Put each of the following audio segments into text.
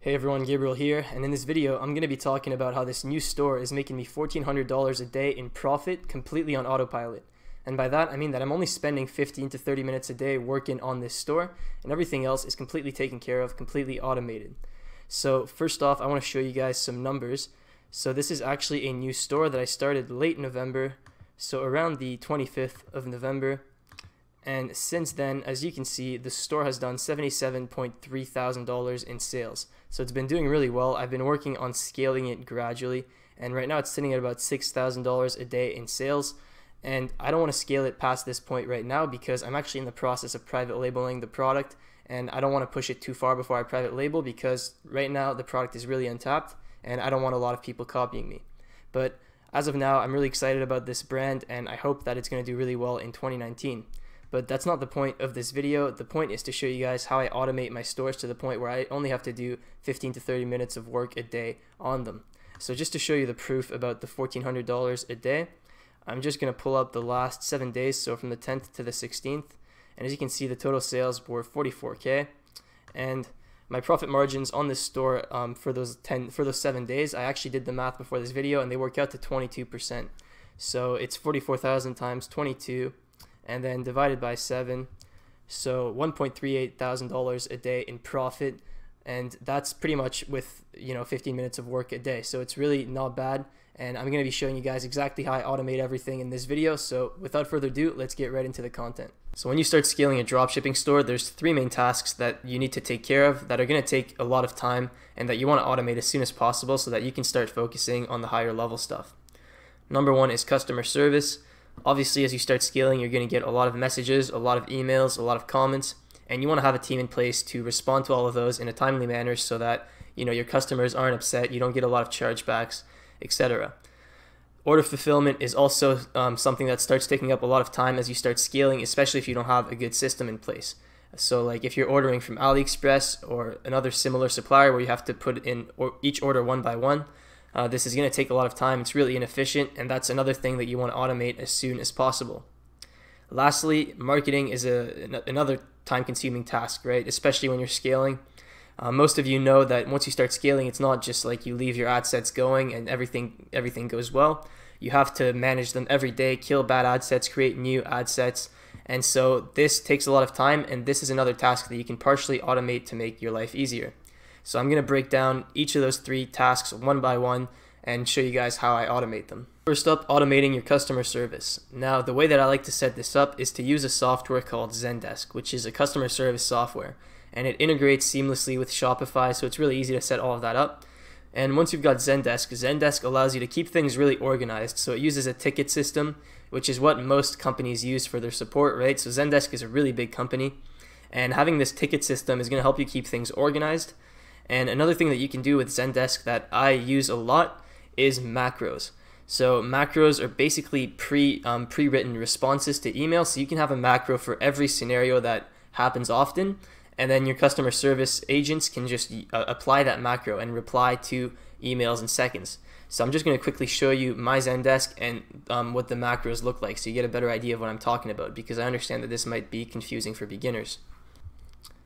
Hey everyone, Gabriel here, and in this video I'm going to be talking about how this new store is making me $1,400 a day in profit completely on autopilot. And by that I mean that I'm only spending 15 to 30 minutes a day working on this store, and everything else is completely taken care of, completely automated. So first off, I want to show you guys some numbers. So this is actually a new store that I started late November, so around the 25th of November. And since then, as you can see, the store has done $77.3 thousand in sales. So it's been doing really well. I've been working on scaling it gradually, and right now it's sitting at about $6,000 a day in sales. And I don't want to scale it past this point right now because I'm actually in the process of private labeling the product, and I don't want to push it too far before I private label because right now the product is really untapped and I don't want a lot of people copying me. But as of now, I'm really excited about this brand, and I hope that it's going to do really well in 2019. But that's not the point of this video. The point is to show you guys how I automate my stores to the point where I only have to do 15 to 30 minutes of work a day on them. So just to show you the proof about the $1,400 a day, I'm just going to pull up the last 7 days, so from the 10th to the 16th. And as you can see, the total sales were 44K. And my profit margins on this store for those 7 days, I actually did the math before this video, and they work out to 22%. So it's 44,000 times 22. And then divided by 7, so $1.38 thousand a day in profit, and that's pretty much with 15 minutes of work a day. So it's really not bad, and I'm going to be showing you guys exactly how I automate everything in this video. So without further ado, let's get right into the content. So when you start scaling a dropshipping store, there's 3 main tasks that you need to take care of that are going to take a lot of time and that you want to automate as soon as possible so that you can start focusing on the higher level stuff. Number 1 is customer service. Obviously, as you start scaling, you're going to get a lot of messages, a lot of emails, a lot of comments, and you want to have a team in place to respond to all of those in a timely manner so that your customers aren't upset, you don't get a lot of chargebacks, etc. Order fulfillment is also something that starts taking up a lot of time as you start scaling, especially if you don't have a good system in place. So like if you're ordering from AliExpress or another similar supplier where you have to put in each order one by one, this is going to take a lot of time. It's really inefficient, and that's another thing that you want to automate as soon as possible. Lastly, marketing is another time-consuming task, right? Especially when you're scaling. Most of you know that once you start scaling, it's not just like you leave your ad sets going and everything goes well. You have to manage them every day, kill bad ad sets, create new ad sets, and so this takes a lot of time, and this is another task that you can partially automate to make your life easier. So I'm going to break down each of those 3 tasks one by one and show you guys how I automate them. First up, automating your customer service. Now, the way that I like to set this up is to use a software called Zendesk, which is a customer service software, and it integrates seamlessly with Shopify, so it's really easy to set all of that up. And once you've got Zendesk, Zendesk allows you to keep things really organized. So it uses a ticket system, which is what most companies use for their support, right? So Zendesk is a really big company, and having this ticket system is going to help you keep things organized. And another thing that you can do with Zendesk that I use a lot is macros. So macros are basically pre-written responses to email. So you can have a macro for every scenario that happens often, and then your customer service agents can just apply that macro and reply to emails in seconds. So I'm just going to quickly show you my Zendesk and what the macros look like so you get a better idea of what I'm talking about, because I understand that this might be confusing for beginners.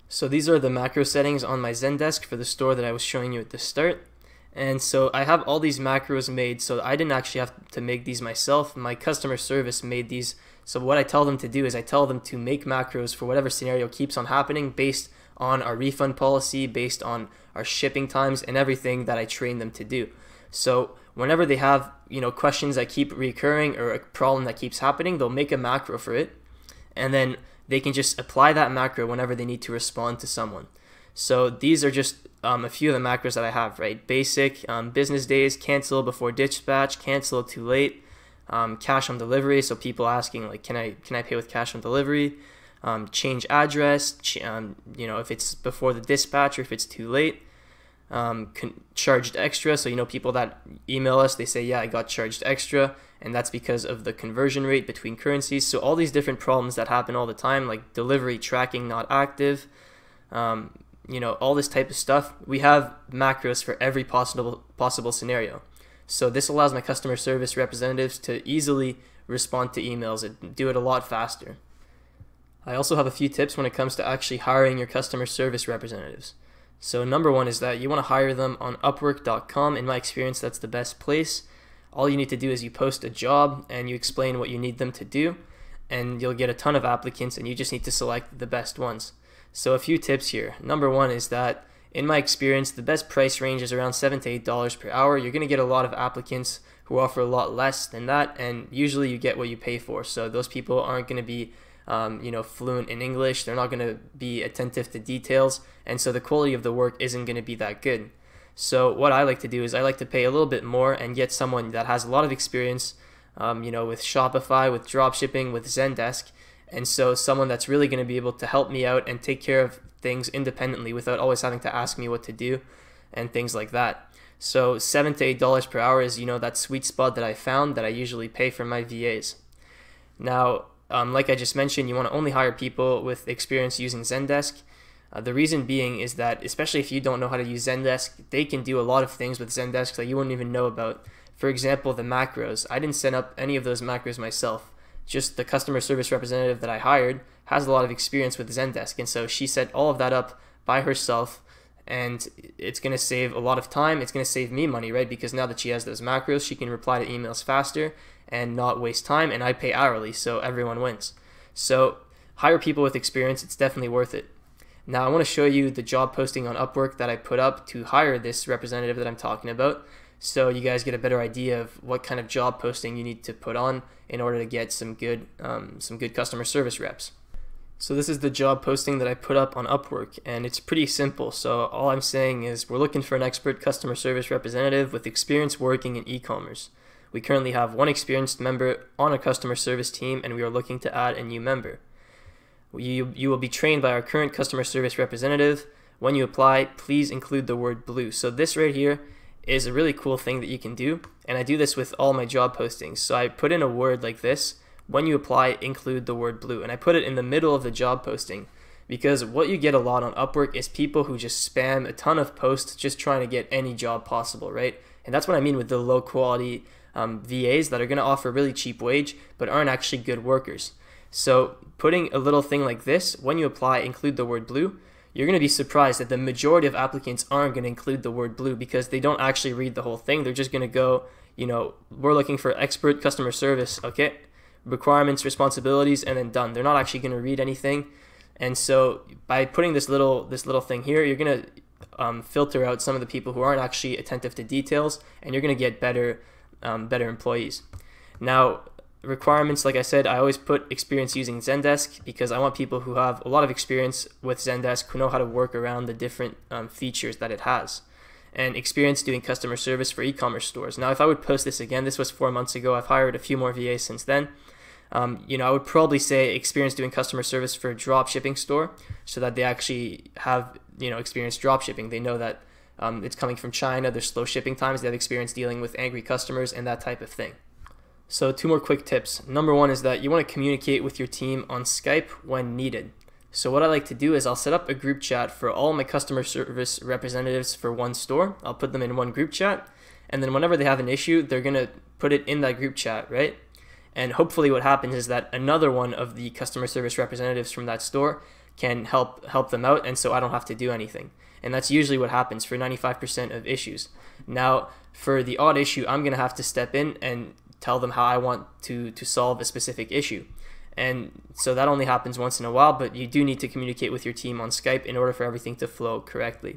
So these are the macro settings on my Zendesk for the store that I was showing you at the start. And so I have all these macros made, so I didn't actually have to make these myself. My customer service made these. So what I tell them to do is I tell them to make macros for whatever scenario keeps on happening based on our refund policy, based on our shipping times, and everything that I train them to do. So whenever they have questions that keep recurring or a problem that keeps happening, they'll make a macro for it, and then they can just apply that macro whenever they need to respond to someone. So these are just a few of the macros that I have, right? Basic, business days, cancel before dispatch, cancel too late, cash on delivery, so people asking like, can I pay with cash on delivery, change address, if it's before the dispatch or if it's too late, charged extra, so people that email us, they say, yeah, I got charged extra, and that's because of the conversion rate between currencies. So all these different problems that happen all the time, like delivery tracking not active, all this type of stuff, we have macros for every possible scenario. So this allows my customer service representatives to easily respond to emails and do it a lot faster. I also have a few tips when it comes to actually hiring your customer service representatives. So number one is that you want to hire them on Upwork.com. In my experience, that's the best place. All you need to do is you post a job and you explain what you need them to do, and you'll get a ton of applicants, and you just need to select the best ones. So a few tips here. Number one is that in my experience, the best price range is around $7 to $8 per hour. You're going to get a lot of applicants who offer a lot less than that, and usually you get what you pay for. So those people aren't going to be fluent in English. They're not going to be attentive to details, and so the quality of the work isn't going to be that good. So what I like to do is I like to pay a little bit more and get someone that has a lot of experience, with Shopify, with dropshipping, with Zendesk, and so someone that's really going to be able to help me out and take care of things independently without always having to ask me what to do and things like that. So $7 to $8 per hour is, that sweet spot that I found that I usually pay for my VAs. Now, like I just mentioned, you want to only hire people with experience using Zendesk. The reason being is that, especially if you don't know how to use Zendesk, they can do a lot of things with Zendesk that you wouldn't even know about. For example, the macros. I didn't set up any of those macros myself. Just the customer service representative that I hired has a lot of experience with Zendesk, and so she set all of that up by herself, and it's going to save a lot of time. It's going to save me money, right? Because now that she has those macros, she can reply to emails faster and not waste time, and I pay hourly, so everyone wins. So hire people with experience. It's definitely worth it. Now I want to show you the job posting on Upwork that I put up to hire this representative that I'm talking about, so you guys get a better idea of what kind of job posting you need to put on in order to get some good customer service reps. So this is the job posting that I put up on Upwork, and it's pretty simple. So all I'm saying is we're looking for an expert customer service representative with experience working in e-commerce. We currently have one experienced member on our customer service team, and we are looking to add a new member. You will be trained by our current customer service representative. When you apply, please include the word blue. So this right here is a really cool thing that you can do, and I do this with all my job postings. So I put in a word like this: when you apply, include the word blue, and I put it in the middle of the job posting, because what you get a lot on Upwork is people who just spam a ton of posts just trying to get any job possible, right? And that's what I mean with the low quality VAs that are going to offer a really cheap wage but aren't actually good workers. So putting a little thing like this: when you apply, include the word blue, you're going to be surprised that the majority of applicants aren't going to include the word blue because they don't actually read the whole thing. They're just going to go, we're looking for expert customer service, okay, requirements, responsibilities, and then done. They're not actually going to read anything. And so by putting this little thing here, you're going to filter out some of the people who aren't actually attentive to details, and you're going to get better employees. Now, requirements, like I said, I always put experience using Zendesk because I want people who have a lot of experience with Zendesk, who know how to work around the different features that it has, and experience doing customer service for e-commerce stores. Now, if I would post this again, this was 4 months ago. I've hired a few more VAs since then. I would probably say experience doing customer service for a dropshipping store, so that they actually have experience dropshipping. They know that it's coming from China. There's slow shipping times. They have experience dealing with angry customers and that type of thing. So 2 more quick tips. Number 1 is that you want to communicate with your team on Skype when needed. So what I like to do is I'll set up a group chat for all my customer service representatives for one store. I'll put them in one group chat, and then whenever they have an issue, they're going to put it in that group chat, right? And hopefully what happens is that another one of the customer service representatives from that store can help them out, and so I don't have to do anything. And that's usually what happens for 95% of issues. Now, for the odd issue, I'm going to have to step in and tell them how I want to solve a specific issue. And so that only happens once in a while, but you do need to communicate with your team on Skype in order for everything to flow correctly.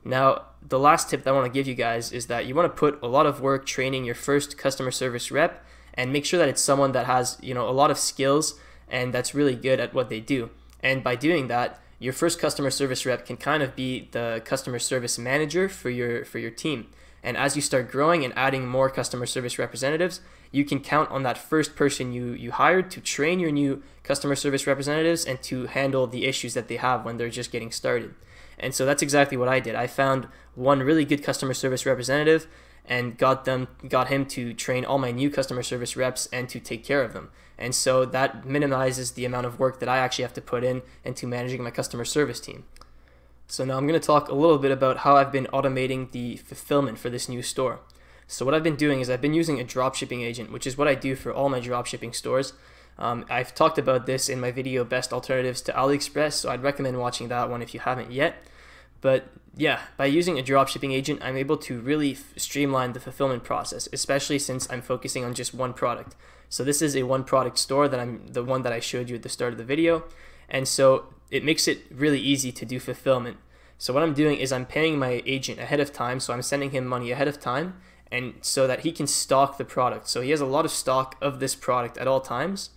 Now, the last tip that I want to give you guys is that you want to put a lot of work training your first customer service rep, and make sure that it's someone that has a lot of skills and that's really good at what they do. And by doing that, your first customer service rep can kind of be the customer service manager for your team. And as you start growing and adding more customer service representatives, you can count on that first person you hired to train your new customer service representatives and to handle the issues that they have when they're just getting started. And so that's exactly what I did. I found one really good customer service representative and got him to train all my new customer service reps and to take care of them. And so that minimizes the amount of work that I actually have to put in into managing my customer service team. So now I'm going to talk a little bit about how I've been automating the fulfillment for this new store. So what I've been doing is I've been using a dropshipping agent, which is what I do for all my dropshipping stores. I've talked about this in my video, Best Alternatives to AliExpress, so I'd recommend watching that one if you haven't yet. But yeah, by using a dropshipping agent, I'm able to really streamline the fulfillment process, especially since I'm focusing on just one product. So this is a one product store the one that I showed you at the start of the video. And so it makes it really easy to do fulfillment. So what I'm doing is I'm paying my agent ahead of time. So I'm sending him money ahead of time, and so that he can stock the product. So he has a lot of stock of this product at all times.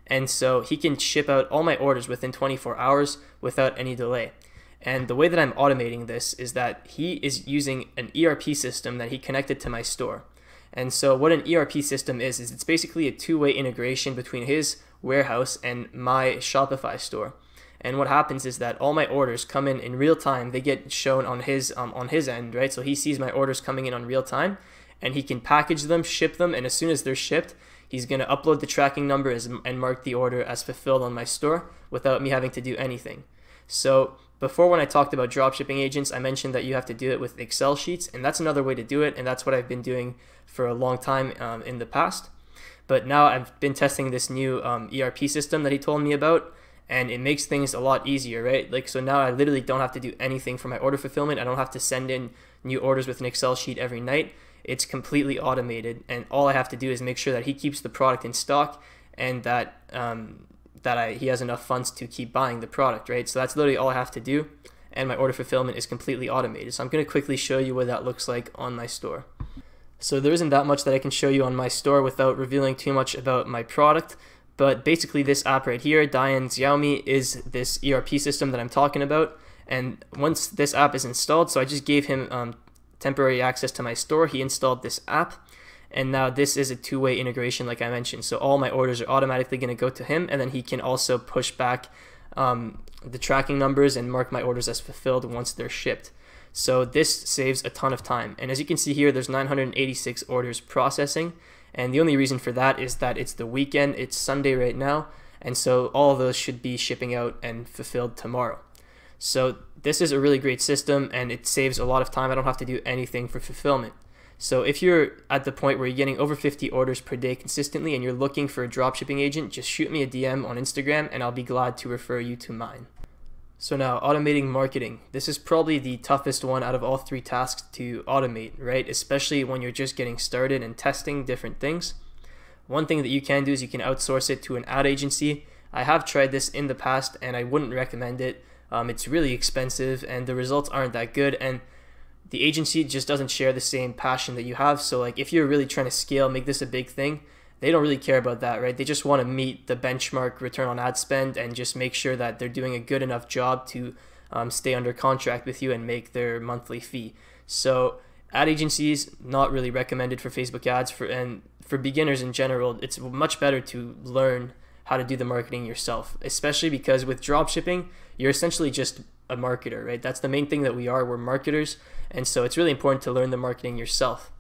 And so he can ship out all my orders within 24 hours without any delay. And the way that I'm automating this is that he is using an ERP system that he connected to my store. And so what an ERP system is it's basically a two-way integration between his warehouse and my Shopify store. And what happens is that all my orders come in real time. They get shown on his end, right? So he sees my orders coming in on real time, and he can package them, ship them, and as soon as they're shipped, he's going to upload the tracking number and mark the order as fulfilled on my store without me having to do anything. So before, when I talked about dropshipping agents, I mentioned that you have to do it with Excel sheets, and that's another way to do it, and that's what I've been doing for a long time in the past. But now I've been testing this new ERP system that he told me about, and it makes things a lot easier, right? Like, so now I literally don't have to do anything for my order fulfillment. I don't have to send in new orders with an Excel sheet every night. It's completely automated, and all I have to do is make sure that he keeps the product in stock and that he has enough funds to keep buying the product, right? So that's literally all I have to do, and my order fulfillment is completely automated. So I'm going to quickly show you what that looks like on my store. So there isn't that much that I can show you on my store without revealing too much about my product, but basically this app right here, Dian Xiaomi, is this ERP system that I'm talking about. And once this app is installed, so I just gave him temporary access to my store, he installed this app, and now this is a two-way integration like I mentioned. So all my orders are automatically going to go to him, and then he can also push back the tracking numbers and mark my orders as fulfilled once they're shipped. So this saves a ton of time. And as you can see here, there's 986 orders processing. And the only reason for that is that it's the weekend, it's Sunday right now, and so all of those should be shipping out and fulfilled tomorrow. So this is a really great system, and it saves a lot of time. I don't have to do anything for fulfillment. So if you're at the point where you're getting over 50 orders per day consistently and you're looking for a dropshipping agent, just shoot me a DM on Instagram and I'll be glad to refer you to mine. So now, automating marketing. This is probably the toughest one out of all three tasks to automate, right? Especially when you're just getting started and testing different things. One thing that you can do is you can outsource it to an ad agency. I have tried this in the past and I wouldn't recommend it. It's really expensive and the results aren't that good, and the agency just doesn't share the same passion that you have. So like, if you're really trying to scale, make this a big thing, they don't really care about that, right? They just want to meet the benchmark return on ad spend and just make sure that they're doing a good enough job to stay under contract with you and make their monthly fee. So ad agencies, not really recommended for Facebook ads. And for beginners in general, it's much better to learn how to do the marketing yourself, especially because with dropshipping, you're essentially just a marketer, right? That's the main thing that we are. We're marketers. And so it's really important to learn the marketing yourself.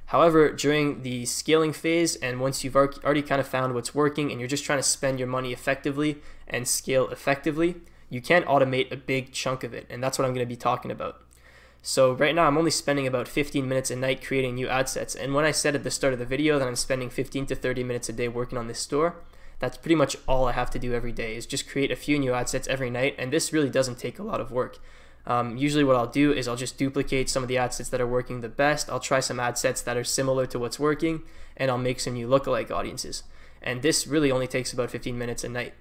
However, during the scaling phase, and once you've already kind of found what's working and you're just trying to spend your money effectively and scale effectively, you can automate a big chunk of it. And that's what I'm going to be talking about. So right now I'm only spending about 15 minutes a night creating new ad sets. And when I said at the start of the video that I'm spending 15 to 30 minutes a day working on this store, that's pretty much all I have to do every day, is just create a few new ad sets every night. And this really doesn't take a lot of work. Usually what I'll do is I'll just duplicate some of the ad sets that are working the best. I'll try some ad sets that are similar to what's working, and I'll make some new lookalike audiences. And this really only takes about 15 minutes a night.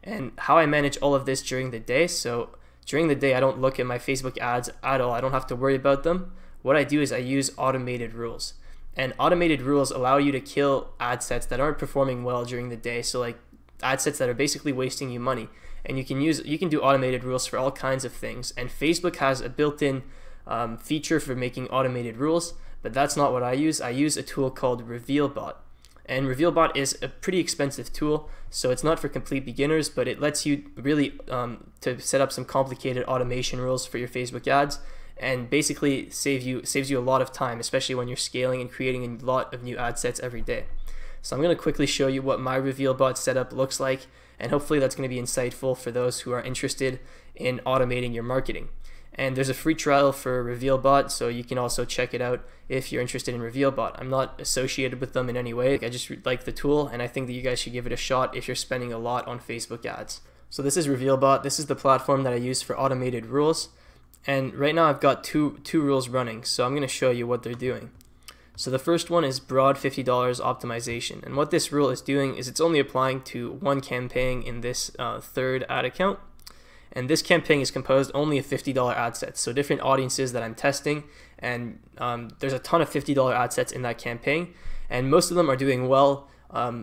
And how I manage all of this during the day, so during the day I don't look at my Facebook ads at all. I don't have to worry about them. What I do is I use automated rules. And automated rules allow you to kill ad sets that aren't performing well during the day. So like ad sets that are basically wasting you money. And you can do automated rules for all kinds of things. And Facebook has a built-in feature for making automated rules, but that's not what I use. I use a tool called RevealBot. And RevealBot is a pretty expensive tool, so it's not for complete beginners, but it lets you really to set up some complicated automation rules for your Facebook ads, and basically saves you a lot of time, especially when you're scaling and creating a lot of new ad sets every day. So I'm going to quickly show you what my RevealBot setup looks like, and hopefully that's going to be insightful for those who are interested in automating your marketing. And there's a free trial for RevealBot, so you can also check it out if you're interested in RevealBot. I'm not associated with them in any way. I just like the tool, and I think that you guys should give it a shot if you're spending a lot on Facebook ads. So this is RevealBot. This is the platform that I use for automated rules. And right now I've got two rules running, so I'm going to show you what they're doing. So the first one is broad $50 optimization, and what this rule is doing is it's only applying to one campaign in this third ad account, and this campaign is composed only of $50 ad sets, so different audiences that I'm testing, and there's a ton of $50 ad sets in that campaign, and most of them are doing well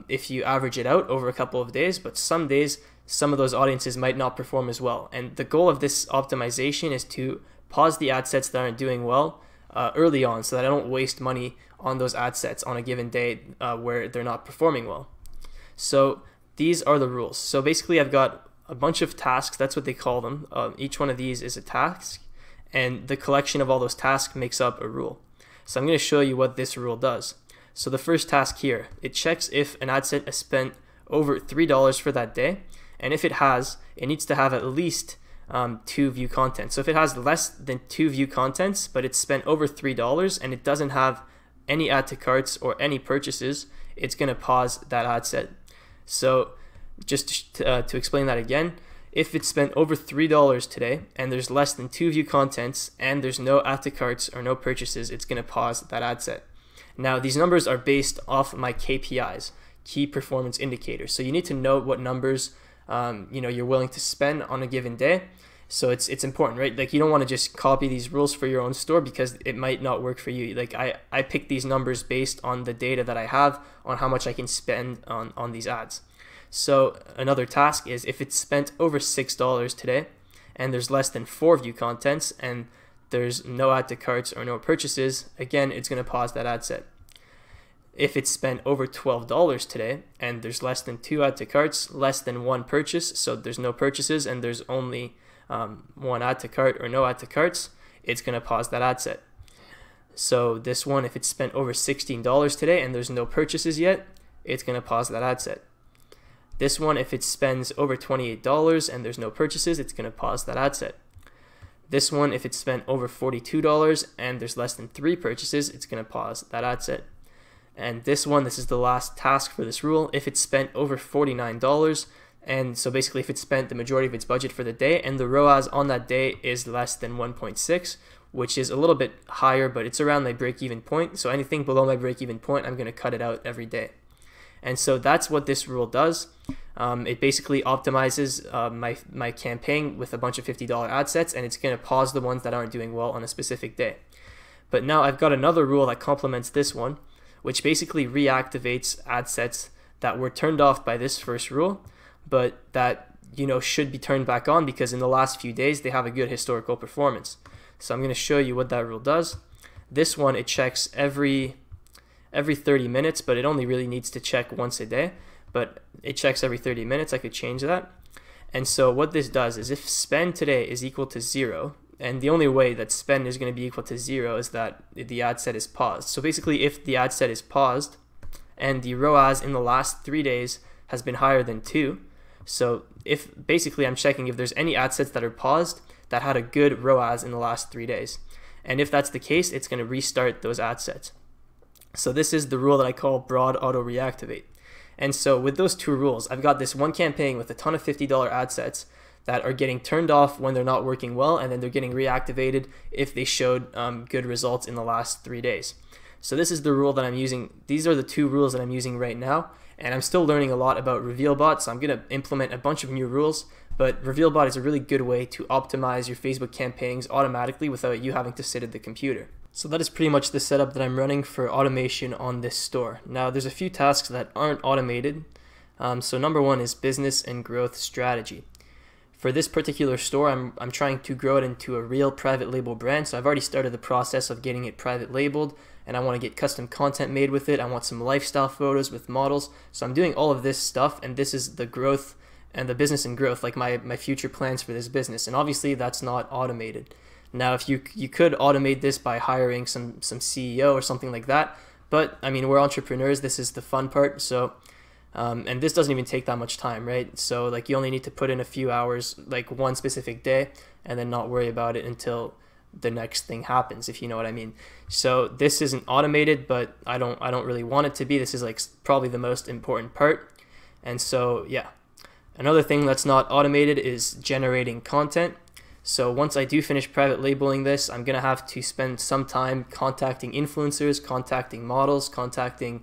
if you average it out over a couple of days, but some days some of those audiences might not perform as well. And the goal of this optimization is to pause the ad sets that aren't doing well early on, so that I don't waste money on those ad sets on a given day where they're not performing well. So these are the rules. So basically I've got a bunch of tasks, that's what they call them. Each one of these is a task, and the collection of all those tasks makes up a rule. So I'm going to show you what this rule does. So the first task here, it checks if an ad set has spent over $3 for that day, and if it has, it needs to have at least 2 view content. So if it has less than 2 view contents, but it's spent over $3 and it doesn't have any add to carts or any purchases, it's going to pause that ad set. So just to explain that again, if it's spent over $3 today and there's less than 2 view contents and there's no add to carts or no purchases, it's going to pause that ad set. Now these numbers are based off my KPIs, key performance indicators. So you need to know what numbers you're willing to spend on a given day. So it's important, right? Like you don't want to just copy these rules for your own store because it might not work for you. Like I pick these numbers based on the data that I have on how much I can spend on these ads. So another task is if it's spent over $6 today and there's less than 4 view contents and there's no add to carts or no purchases, again, it's going to pause that ad set. If it's spent over $12 today and there's less than 2 add to carts, less than 1 purchase, so there's no purchases and there's only 1 add to cart or no add to carts, it's going to pause that ad set. So this one, if it's spent over $16 today and there's no purchases yet, it's going to pause that ad set. This one, if it spends over $28 and there's no purchases, it's going to pause that ad set. This one, if it's spent over $42 and there's less than 3 purchases, it's going to pause that ad set. And this one, this is the last task for this rule, if it's spent over $49, and so basically if it's spent the majority of its budget for the day and the ROAS on that day is less than 1.6, which is a little bit higher, but it's around my break-even point. So anything below my break-even point, I'm going to cut it out every day. And so that's what this rule does. It basically optimizes my campaign with a bunch of $50 ad sets, and it's going to pause the ones that aren't doing well on a specific day. But now I've got another rule that complements this one, which basically reactivates ad sets that were turned off by this first rule, but that should be turned back on because in the last few days they have a good historical performance. So I'm going to show you what that rule does. This one, it checks every 30 minutes, but it only really needs to check once a day, but it checks every 30 minutes. I could change that. And so what this does is if spend today is equal to 0, and the only way that spend is going to be equal to 0 is that the ad set is paused. So basically if the ad set is paused and the ROAS in the last 3 days has been higher than 2, so if basically I'm checking if there's any ad sets that are paused that had a good ROAS in the last 3 days. And if that's the case, it's going to restart those ad sets. So this is the rule that I call broad auto reactivate. And so with those 2 rules, I've got this one campaign with a ton of $50 ad sets that are getting turned off when they're not working well, and then they're getting reactivated if they showed good results in the last 3 days. So this is the rule that I'm using. These are the 2 rules that I'm using right now, and I'm still learning a lot about RevealBot, so I'm going to implement a bunch of new rules, but RevealBot is a really good way to optimize your Facebook campaigns automatically without you having to sit at the computer. So that is pretty much the setup that I'm running for automation on this store. Now there's a few tasks that aren't automated. So number 1 is business and growth strategy. For this particular store, I'm trying to grow it into a real private label brand. So I've already started the process of getting it private labeled, and I want to get custom content made with it. I want some lifestyle photos with models. So I'm doing all of this stuff, and this is the growth and the business and growth, like my future plans for this business. And obviously that's not automated. Now, if you could automate this by hiring some CEO or something like that, but I mean, we're entrepreneurs. This is the fun part. So and this doesn't even take that much time, right? So like you only need to put in a few hours, like one specific day, and then not worry about it until the next thing happens, if you know what I mean. So this isn't automated, but I don't really want it to be. This is like probably the most important part. And so yeah, another thing that's not automated is generating content. So once I do finish private labeling this, I'm going to have to spend some time contacting influencers, contacting models, contacting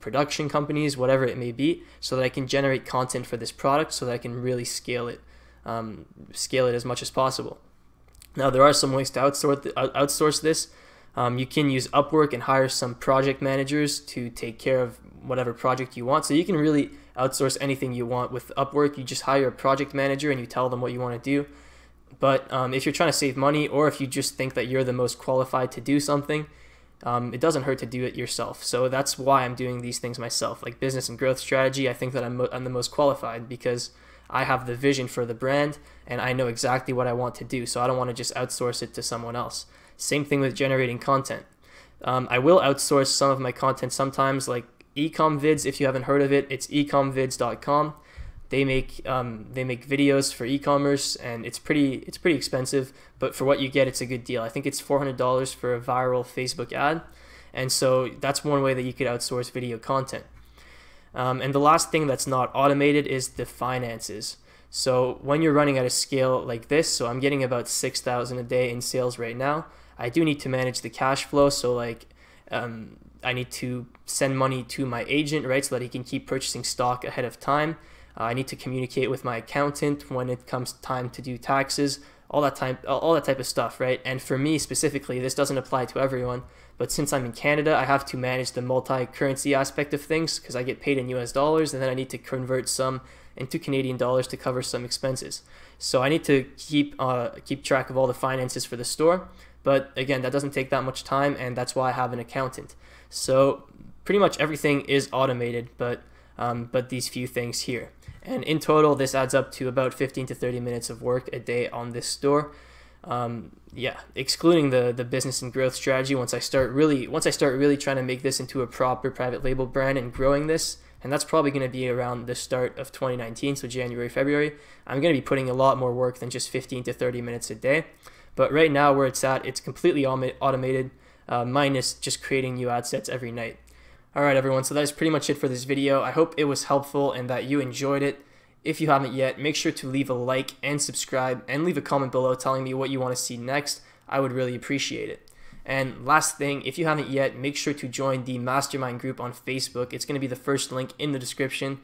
production companies, whatever it may be, so that I can generate content for this product so that I can really scale it as much as possible. Now, there are some ways to outsource this. You can use Upwork and hire some project managers to take care of whatever project you want. So you can really outsource anything you want with Upwork. You just hire a project manager and you tell them what you want to do. But if you're trying to save money, or if you just think that you're the most qualified to do something, it doesn't hurt to do it yourself. So that's why I'm doing these things myself. Like business and growth strategy, I think that I'm the most qualified because I have the vision for the brand and I know exactly what I want to do. So I don't want to just outsource it to someone else. Same thing with generating content. I will outsource some of my content sometimes, like ecom vids. If you haven't heard of it, it's ecomvids.com. They make videos for e-commerce, and it's pretty expensive, but for what you get, it's a good deal. I think it's $400 for a viral Facebook ad, and so that's one way that you could outsource video content. And the last thing that's not automated is the finances. So when you're running at a scale like this, so I'm getting about $6,000 a day in sales right now, I do need to manage the cash flow. So like I need to send money to my agent, right, so that he can keep purchasing stock ahead of time. I need to communicate with my accountant when it comes time to do taxes, all that type of stuff, right? And for me specifically, this doesn't apply to everyone, but since I'm in Canada, I have to manage the multi-currency aspect of things because I get paid in US dollars, and then I need to convert some into Canadian dollars to cover some expenses. So I need to keep track of all the finances for the store, but again, that doesn't take that much time, and that's why I have an accountant. So pretty much everything is automated, but these few things here. And in total, this adds up to about 15 to 30 minutes of work a day on this store. Yeah, excluding the business and growth strategy. Once I start really trying to make this into a proper private label brand and growing this, and that's probably going to be around the start of 2019, so January, February, I'm going to be putting a lot more work than just 15 to 30 minutes a day. But right now where it's at, it's completely automated, minus just creating new ad sets every night. Alright everyone, so that is pretty much it for this video. I hope it was helpful and that you enjoyed it. If you haven't yet, make sure to leave a like and subscribe and leave a comment below telling me what you want to see next. I would really appreciate it. And last thing, if you haven't yet, make sure to join the mastermind group on Facebook. It's going to be the first link in the description.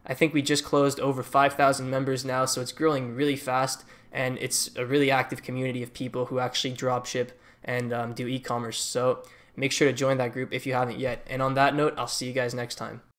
I think we just closed over 5,000 members now, so it's growing really fast, and it's a really active community of people who actually dropship and do e-commerce. So make sure to join that group if you haven't yet. And on that note, I'll see you guys next time.